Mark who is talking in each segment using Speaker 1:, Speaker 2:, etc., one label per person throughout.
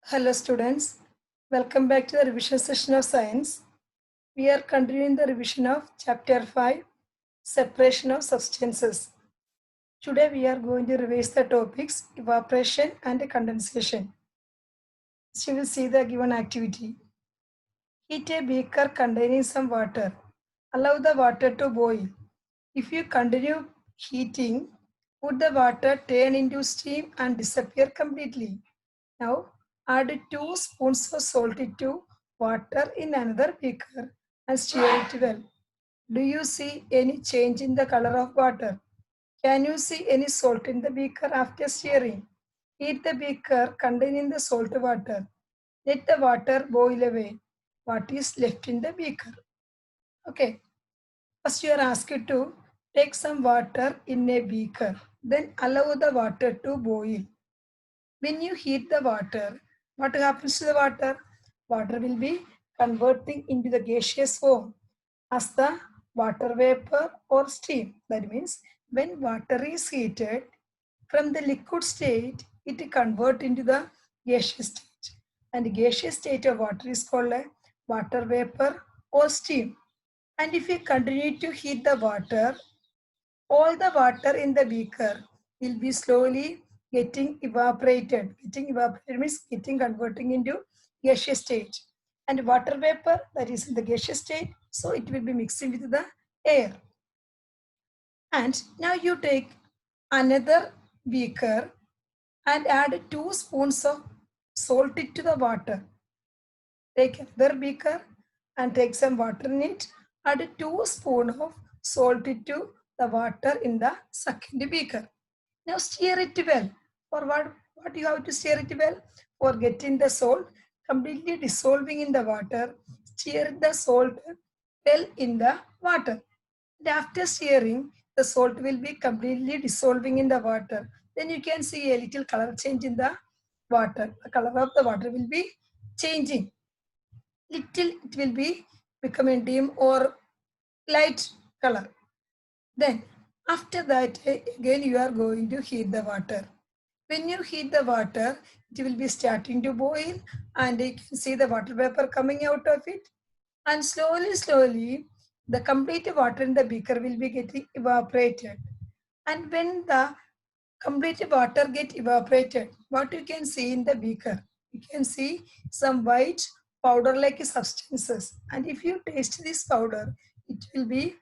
Speaker 1: Hello students, welcome back to the revision session of science. We are continuing the revision of chapter 5, separation of substances. Today we are going to revise the topics evaporation and condensation. So you will see the given activity. Heat a beaker containing some water. Allow the water to boil. If you continue heating, would the water turn into steam and disappear completely? Now add 2 spoons of salted to water in another beaker and stir it well. Do you see any change in the color of water? Can you see any salt in the beaker after stirring? Heat the beaker containing the salt water. Let the water boil away. What is left in the beaker? Okay. First you are asked to take some water in a beaker. Then allow the water to boil. When you heat the water, what happens to the water? Water will be converting into the gaseous form as the water vapor or steam. That means when water is heated from the liquid state, it converts into the gaseous state. And the gaseous state of water is called a water vapor or steam. And if we continue to heat the water, all the water in the beaker will be slowly getting evaporated. Getting evaporated means getting converting into gaseous state. And water vapor that is in the gaseous state, so it will be mixing with the air. And now you take another beaker and add 2 spoons of salt to the water. Take another beaker and take some water in it. Add 2 spoons of salt to the water in the second beaker. Now stir it well. For what you have to stir it well? For getting the salt completely dissolving in the water, stir the salt well in the water. And after stirring, the salt will be completely dissolving in the water. Then you can see a little color change in the water. The color of the water will be changing. Little it will be becoming dim or light color. Then after that again you are going to heat the water. When you heat the water, it will be starting to boil and you can see the water vapor coming out of it. And slowly, the complete water in the beaker will be getting evaporated. And when the complete water get evaporated, what you can see in the beaker? You can see some white powder-like substances. And if you taste this powder, it will be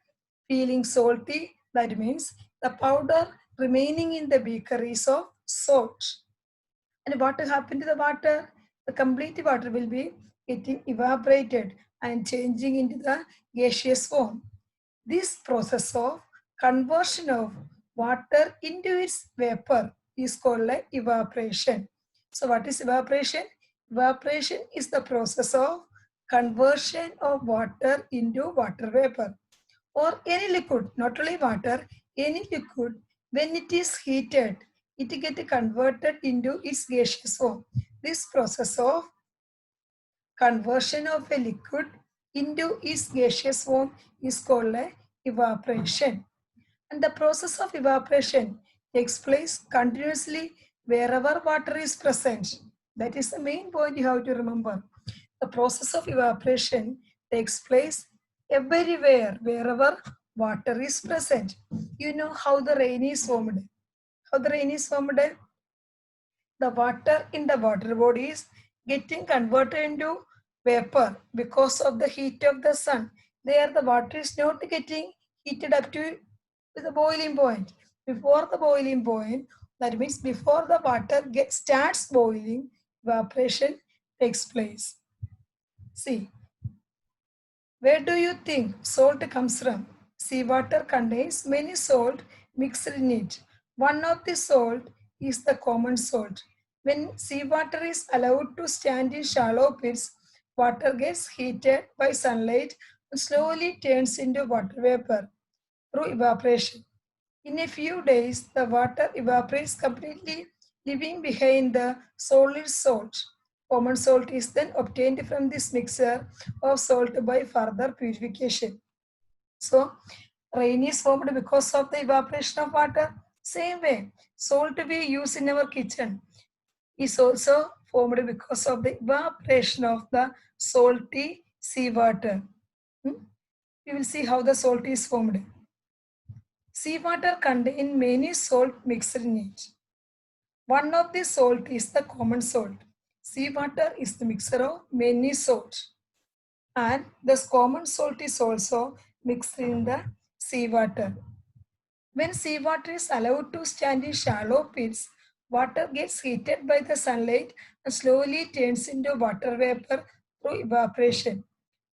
Speaker 1: feeling salty. That means the powder remaining in the beaker is of salt. And what will happen to the water? The complete water will be getting evaporated and changing into the gaseous form. This process of conversion of water into its vapor is called like evaporation. So what is evaporation? Evaporation is the process of conversion of water into water vapor or any liquid, not only water, any liquid, when it is heated, it gets converted into its gaseous form. This process of conversion of a liquid into its gaseous form is called evaporation. And the process of evaporation takes place continuously wherever water is present. That is the main point you have to remember. The process of evaporation takes place everywhere, wherever water is present. You know how the rain is formed. How the rain is formed? The water in the water body is getting converted into vapor because of the heat of the sun. There the water is not getting heated up to the boiling point. Before the boiling point, that means before the water starts boiling, evaporation takes place. See, where do you think salt comes from? Seawater contains many salt mixed in it. One of the salt is the common salt. When seawater is allowed to stand in shallow pits, water gets heated by sunlight and slowly turns into water vapor through evaporation. In a few days, the water evaporates completely, leaving behind the solid salt. Common salt is then obtained from this mixture of salt by further purification. So, rain is formed because of the evaporation of water. Same way, salt we use in our kitchen is also formed because of the evaporation of the salty seawater. We will see how the salt is formed. Seawater contains many salt mixed in it. One of the salt is the common salt. Seawater is the mixture of many salts. And this common salt is also mixed in the seawater. When seawater is allowed to stand in shallow pits, water gets heated by the sunlight and slowly turns into water vapor through evaporation.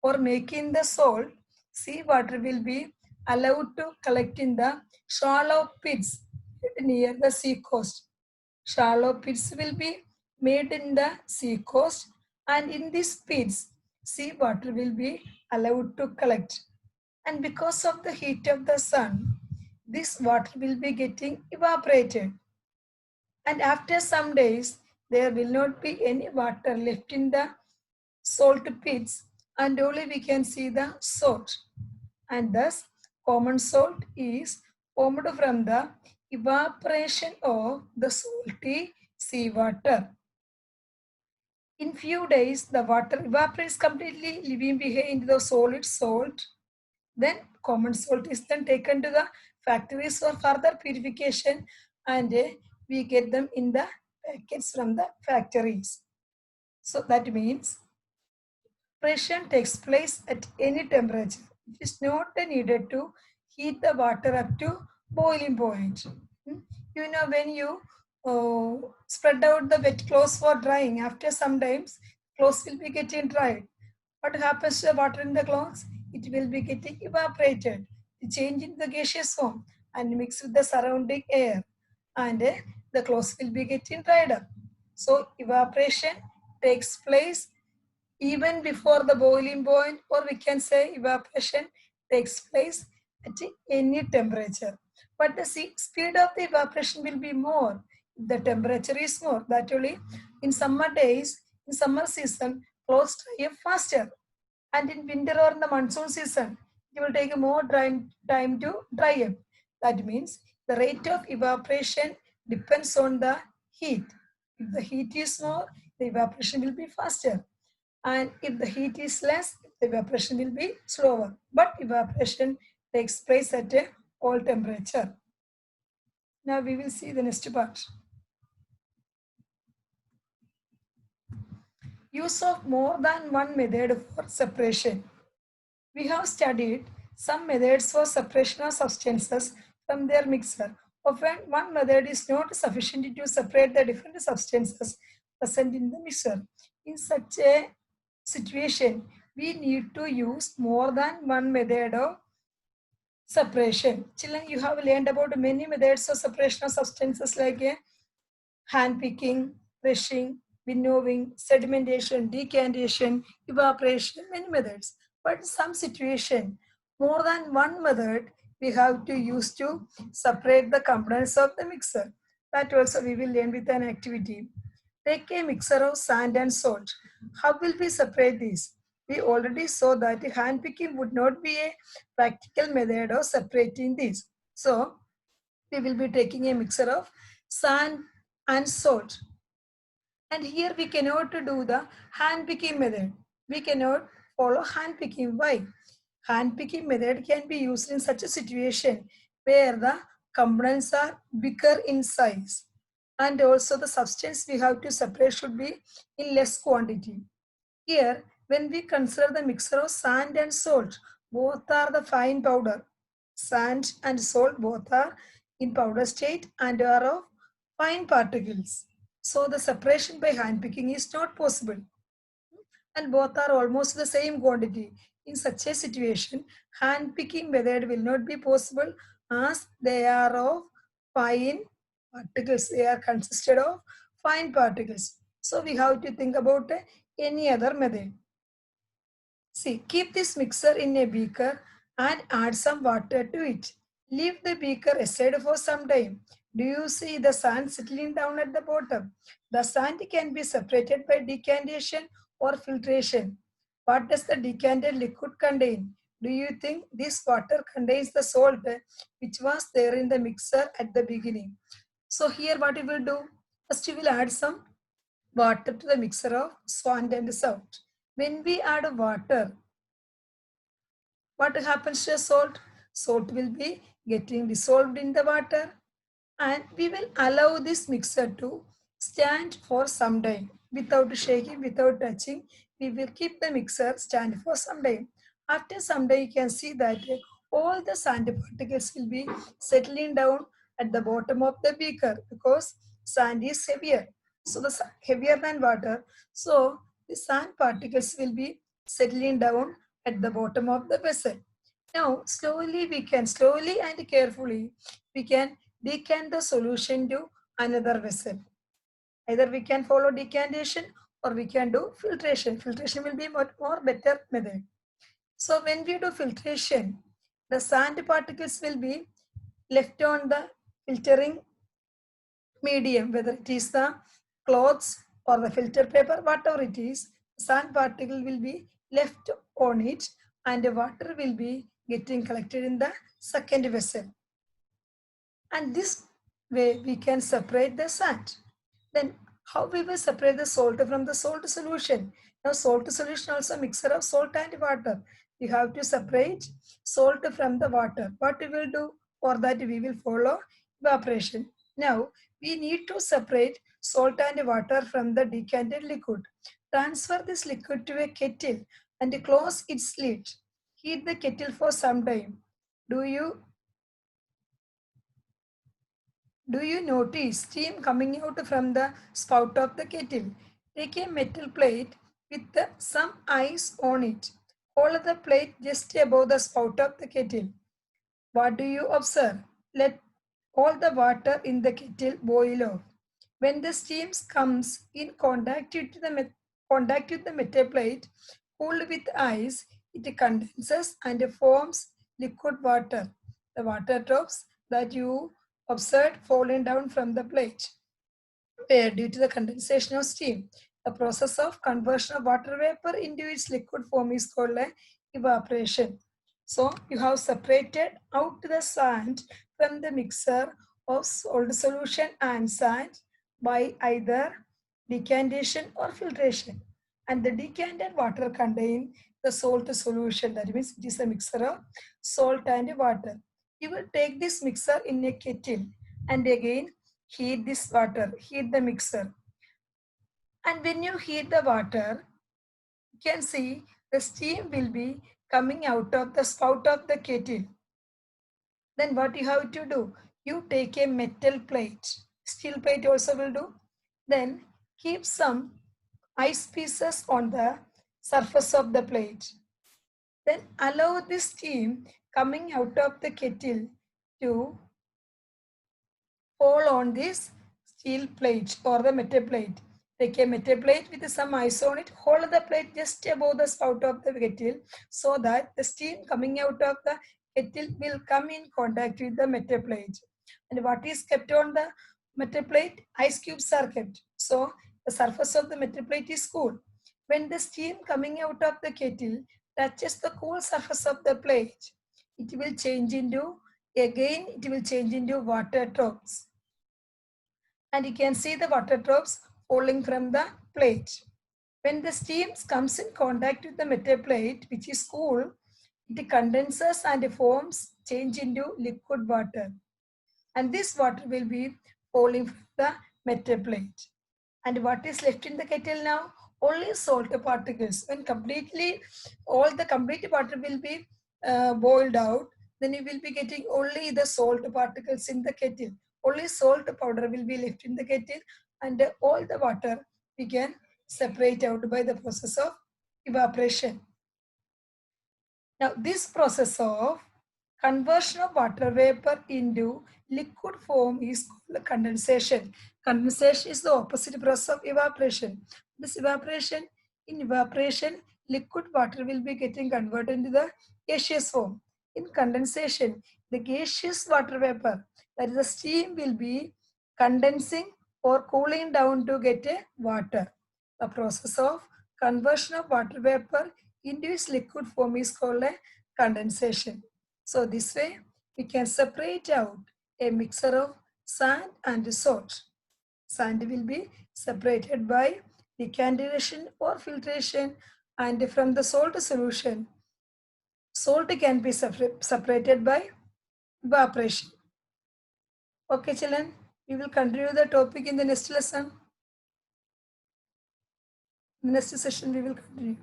Speaker 1: For making the salt, seawater will be allowed to collect in the shallow pits near the sea coast. Shallow pits will be made in the sea coast, and in these pits, seawater will be allowed to collect. And because of the heat of the sun, this water will be getting evaporated. And after some days, there will not be any water left in the salt pits, and only we can see the salt. And thus, common salt is formed from the evaporation of the salty seawater. In few days, the water evaporates completely, leaving behind the solid salt. Then common salt is then taken to the factories for further purification, and we get them in the packets from the factories. So that means evaporation takes place at any temperature. It is not needed to heat the water up to boiling point. You know, when you spread out the wet clothes for drying, after some times clothes will be getting dried. What happens to the water in the clothes? It will be getting evaporated, change in the gaseous form and mix with the surrounding air, and the clothes will be getting dried up. So evaporation takes place even before the boiling point, or we can say evaporation takes place at any temperature. But the speed of the evaporation will be more if the temperature is more. That only in summer days, in summer season, clothes dry up faster. And in winter or in the monsoon season, it will take more time to dry up. That means the rate of evaporation depends on the heat. If the heat is more, the evaporation will be faster. And if the heat is less, the evaporation will be slower. But evaporation takes place at a cold temperature. Now we will see the next part. Use of more than one method for separation. We have studied some methods for separation of substances from their mixture. Often one method is not sufficient to separate the different substances present in the mixture. In such a situation, we need to use more than one method of separation. Children, you have learned about many methods of separation of substances like hand picking, crushing, winnowing, sedimentation, decantation, evaporation, many methods. But in some situation, more than one method we have to use to separate the components of the mixer. That also we will learn with an activity. Take a mixer of sand and salt. How will we separate these? We already saw that hand picking would not be a practical method of separating these. So, we will be taking a mixture of sand and salt. And here we cannot do the hand picking method. We cannot follow hand picking. Why? Hand picking method can be used in such a situation where the components are bigger in size, and also the substance we have to separate should be in less quantity. Here, when we consider the mixture of sand and salt, both are the fine powder. Sand and salt both are in powder state and are of fine particles. So the separation by hand picking is not possible, and both are almost the same quantity. In such a situation, hand picking method will not be possible as they are of fine particles. They are consisted of fine particles. So we have to think about any other method. See, keep this mixer in a beaker and add some water to it. Leave the beaker aside for some time. Do you see the sand settling down at the bottom? The sand can be separated by decantation or filtration. What does the decanted liquid contain? Do you think this water contains the salt which was there in the mixer at the beginning? So here what we will do? First we will add some water to the mixture of sand and salt. When we add water, what happens to the salt? Salt will be getting dissolved in the water, and we will allow this mixture to stand for some time without shaking, without touching. We will keep the mixer stand for some time. After some time, you can see that all the sand particles will be settling down at the bottom of the beaker because sand is heavier. So the heavier than water. So the sand particles will be settling down at the bottom of the vessel. Now slowly and carefully, we can decant the solution to another vessel. Either we can follow decantation or we can do filtration. Filtration will be much more better method. So when we do filtration, the sand particles will be left on the filtering medium, whether it is the cloths or the filter paper, whatever it is, sand particle will be left on it and the water will be getting collected in the second vessel. And this way we can separate the sand. Then how we will separate the salt from the salt solution? Now salt solution also mixture of salt and water. You have to separate salt from the water. What we will do? For that we will follow evaporation. Now we need to separate salt and water from the decanted liquid. Transfer this liquid to a kettle and close its lid. Heat the kettle for some time. Do you Do you notice steam coming out from the spout of the kettle? Take a metal plate with some ice on it. Hold the plate just above the spout of the kettle. What do you observe? Let all the water in the kettle boil off. When the steam comes in contact with the metal plate cooled with ice, it condenses and forms liquid water. The water drops that you observed falling down from the plate were due to the condensation of steam. The process of conversion of water vapor into its liquid form is called evaporation. So you have separated out the sand from the mixture of salt solution and sand by either decantation or filtration. And the decanted water contain the salt solution. That means it is a mixture of salt and water. You will take this mixture in a kettle and again heat this water, heat the mixer. And when you heat the water, you can see the steam will be coming out of the spout of the kettle. Then what you have to do? You take a metal plate, steel plate also will do. Then keep some ice pieces on the surface of the plate. Then allow the steam coming out of the kettle to fall on this steel plate or the metal plate. Take a metal plate with some ice on it, hold the plate just above the spout of the kettle so that the steam coming out of the kettle will come in contact with the metal plate. And what is kept on the metal plate? Ice cubes are kept. So the surface of the metal plate is cool. When the steam coming out of the kettle touches the cool surface of the plate, it will change into water drops. And you can see the water drops falling from the plate. When the steam comes in contact with the metal plate, which is cool, it condenses and forms change into liquid water. And this water will be falling from the metal plate. And what is left in the kettle now? Only salt particles. When all the complete water will be boiled out, then you will be getting only the salt particles in the kettle. Only salt powder will be left in the kettle and all the water we can separate out by the process of evaporation. Now this process of conversion of water vapor into liquid form is called condensation. Condensation is the opposite process of evaporation. This evaporation, in evaporation, liquid water will be getting converted into the gaseous form. In condensation, the gaseous water vapor, that is the steam, will be condensing or cooling down to get a water. The process of conversion of water vapor into its liquid form is called a condensation. So this way we can separate out a mixture of sand and salt. Sand will be separated by decantation or filtration, and from the salt solution, salt can be separated by evaporation. Okay, children, we will continue the topic in the next lesson. Next session we will continue.